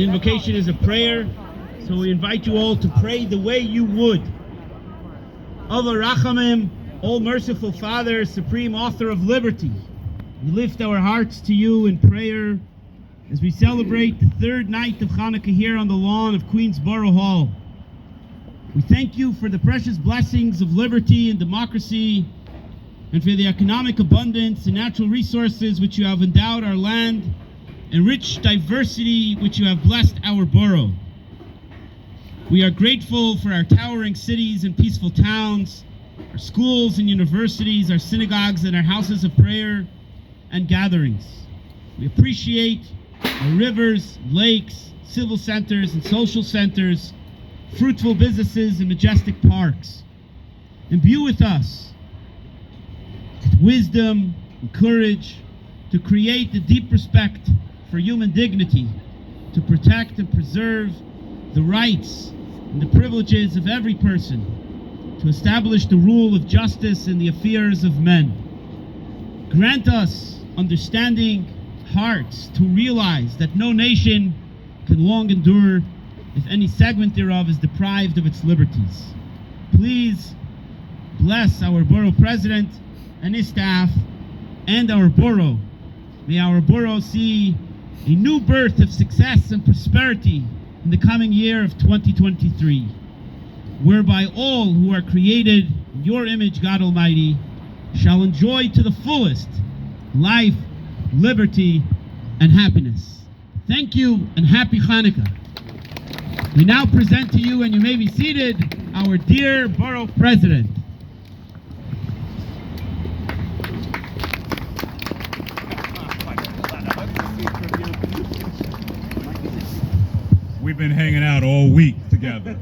The invocation is a prayer, so we invite you all to pray the way you would. Ava Rachamim, all merciful Father, supreme author of liberty, we lift our hearts to you in prayer as we celebrate the third night of Hanukkah here on the lawn of Queens Borough Hall. We thank you for the precious blessings of liberty and democracy, and for the economic abundance and natural resources which you have endowed our land, and rich diversity which you have blessed our borough. We are grateful for our towering cities and peaceful towns, our schools and universities, our synagogues and our houses of prayer and gatherings. We appreciate our rivers, lakes, civil centers and social centers, fruitful businesses and majestic parks. Imbue with us with wisdom and courage to create the deep respect for human dignity, to protect and preserve the rights and the privileges of every person, to establish the rule of justice in the affairs of men. Grant us understanding hearts to realize that no nation can long endure if any segment thereof is deprived of its liberties. Please bless our borough president and his staff and our borough. May our borough see a new birth of success and prosperity in the coming year of 2023, whereby all who are created in your image, God Almighty, shall enjoy to the fullest life, liberty, and happiness. Thank you and happy Hanukkah. We now present to you, and you may be seated, our dear borough president. We've been hanging out all week together.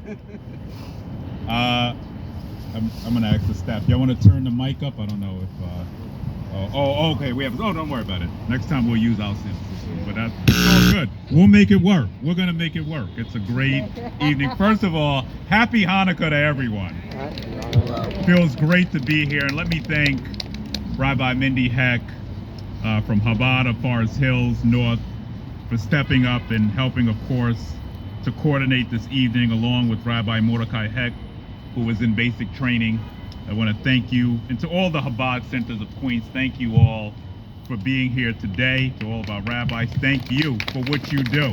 I'm gonna ask the staff. Y'all want to turn the mic up? I don't know if. Okay. Don't worry about it. Next time we'll use our system. But that's all good. We'll make it work. We're gonna make it work. It's a great evening. First of all, happy Hanukkah to everyone. Feels great to be here, and let me thank Rabbi Mindy Heck from Chabad of Forest Hills North for stepping up and helping, of course, to coordinate this evening, along with Rabbi Mordecai Heck, who was in basic training. I want to thank you, and to all the Chabad centers of Queens, thank you all for being here today. To all of our rabbis, thank you for what you do.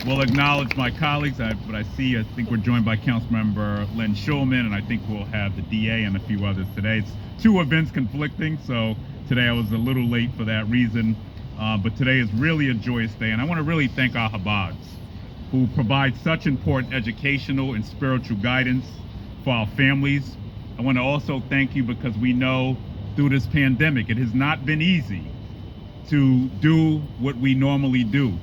We'll acknowledge my colleagues, I think we're joined by Councilmember Len Schulman, and I think we'll have the DA and a few others today. It's two events conflicting, so today I was a little late for that reason. But today is really a joyous day, and I want to really thank our Chabads, who provide such important educational and spiritual guidance for our families. I want to also thank you because we know through this pandemic, it has not been easy to do what we normally do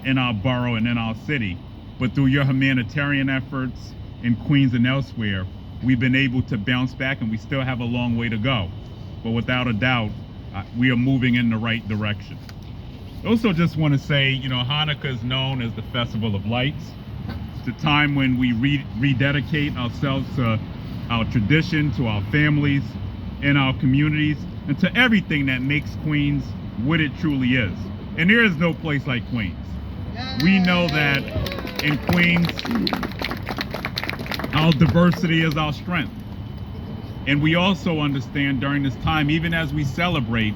in our borough and in our city. But through your humanitarian efforts in Queens and elsewhere, we've been able to bounce back, and we still have a long way to go. But without a doubt, we are moving in the right direction. I also just want to say, Hanukkah is known as the Festival of Lights. It's a time when we rededicate ourselves to our tradition, to our families, and our communities, and to everything that makes Queens what it truly is. And there is no place like Queens. We know that in Queens, our diversity is our strength. And we also understand during this time, even as we celebrate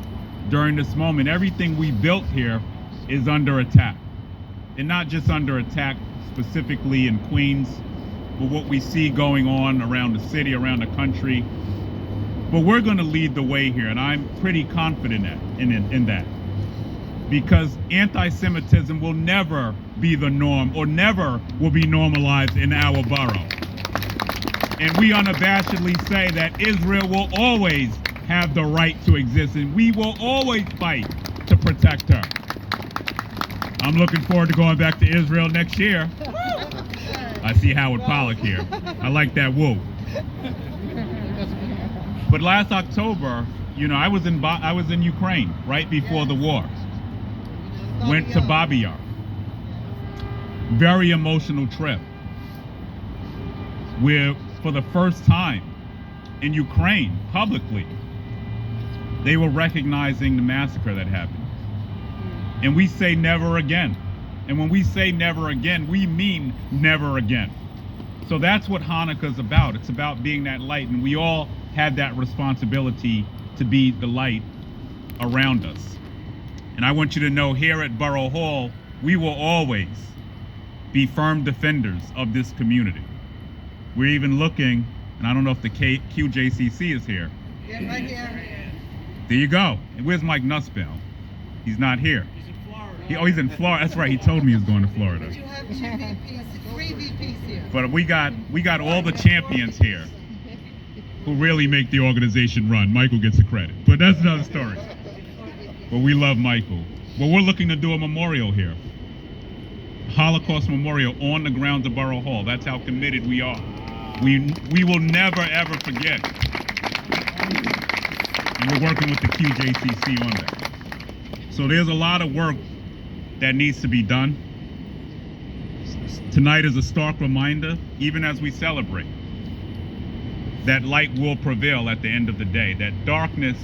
during this moment, everything we built here is under attack. And not just under attack specifically in Queens, but what we see going on around the city, around the country. But we're going to lead the way here, and I'm pretty confident in that. Because anti-Semitism will never be the norm, or never will be normalized in our borough. And we unabashedly say that Israel will always have the right to exist, and we will always fight to protect her. I'm looking forward to going back to Israel next year. I see Howard Pollack here. I like that woo. But last October, I was in Ukraine right before the war. Went to Babi Yar. Very emotional trip, where for the first time in Ukraine, publicly, they were recognizing the massacre that happened. And we say never again. And when we say never again, we mean never again. So that's what Hanukkah's about. It's about being that light, and we all have that responsibility to be the light around us. And I want you to know, here at Borough Hall, we will always be firm defenders of this community. We're even looking, and I don't know if the QJCC is here. Yeah, right here. There you go. And where's Mike Nussbaum? He's not here. He's in Florida. He's in Florida. That's right. He told me he was going to Florida. But you have two VPs, three VPs here. But we got all the champions here who really make the organization run. Michael gets the credit, but that's another story. But we love Michael. Well, we're looking to do a memorial here. Holocaust memorial on the grounds of Borough Hall. That's how committed we are. We will never ever forget. And we're working with the QJCC on that. So there's a lot of work that needs to be done. Tonight is a stark reminder, even as we celebrate, that light will prevail at the end of the day, that darkness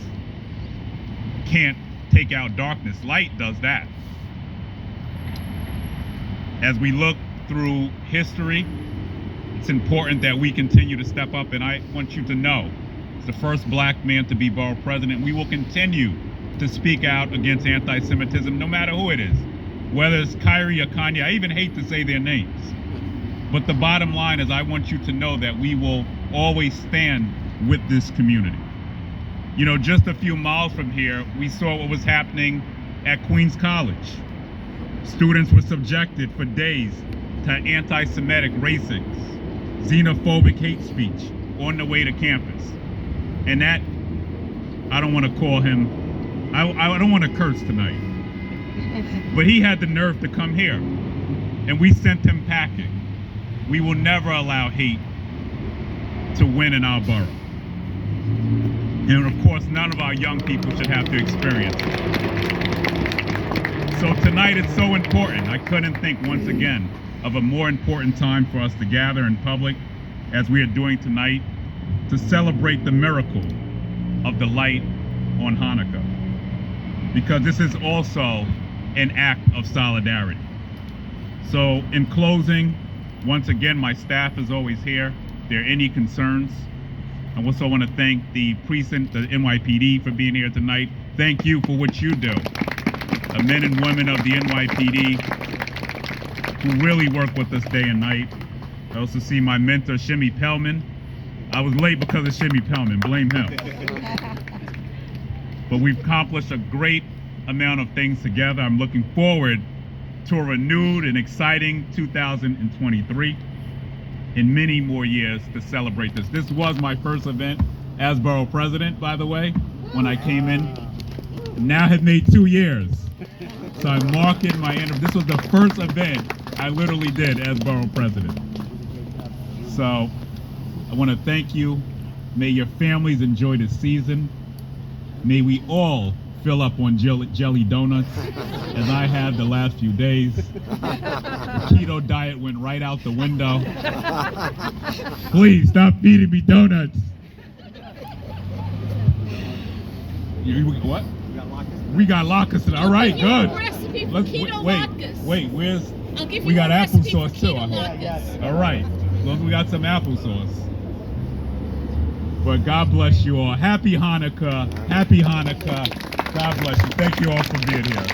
can't take out darkness. Light does that. As we look through history, it's important that we continue to step up, and I want you to know, as the first black man to be borough president, we will continue to speak out against anti-Semitism, no matter who it is, whether it's Kyrie or Kanye. I even hate to say their names. But the bottom line is, I want you to know that we will always stand with this community. You know, just a few miles from here, we saw what was happening at Queens College. Students were subjected for days to anti-Semitic, racist, xenophobic hate speech on the way to campus. And that, I don't want to call him, I don't want to curse tonight, but he had the nerve to come here, and we sent him packing. We will never allow hate to win in our borough. And of course, none of our young people should have to experience it. So tonight it's so important. I couldn't think once again of a more important time for us to gather in public, as we are doing tonight, to celebrate the miracle of the light on Hanukkah. Because this is also an act of solidarity. So in closing, once again, my staff is always here. If there are any concerns, I also want to thank the precinct, the NYPD, for being here tonight. Thank you for what you do. The men and women of the NYPD who really work with us day and night. I also see my mentor, Shimmy Pellman. I was late because of Shimmy Pellman, blame him. But we've accomplished a great amount of things together. I'm looking forward to a renewed and exciting 2023 and many more years to celebrate this. This was my first event as borough president, by the way, when I came in. Now have made 2 years. So I'm marking my anniversary. This was the first event I literally did as borough president. So I want to thank you. May your families enjoy this season. May we all fill up on jelly donuts, as I have the last few days. The keto diet went right out the window. Please stop feeding me donuts. What? We got latkes. All right, good. Wait, where's? We got applesauce too. All right, as long as we got some applesauce. But God bless you all. Happy Hanukkah. Happy Hanukkah. God bless you. Thank you all for being here.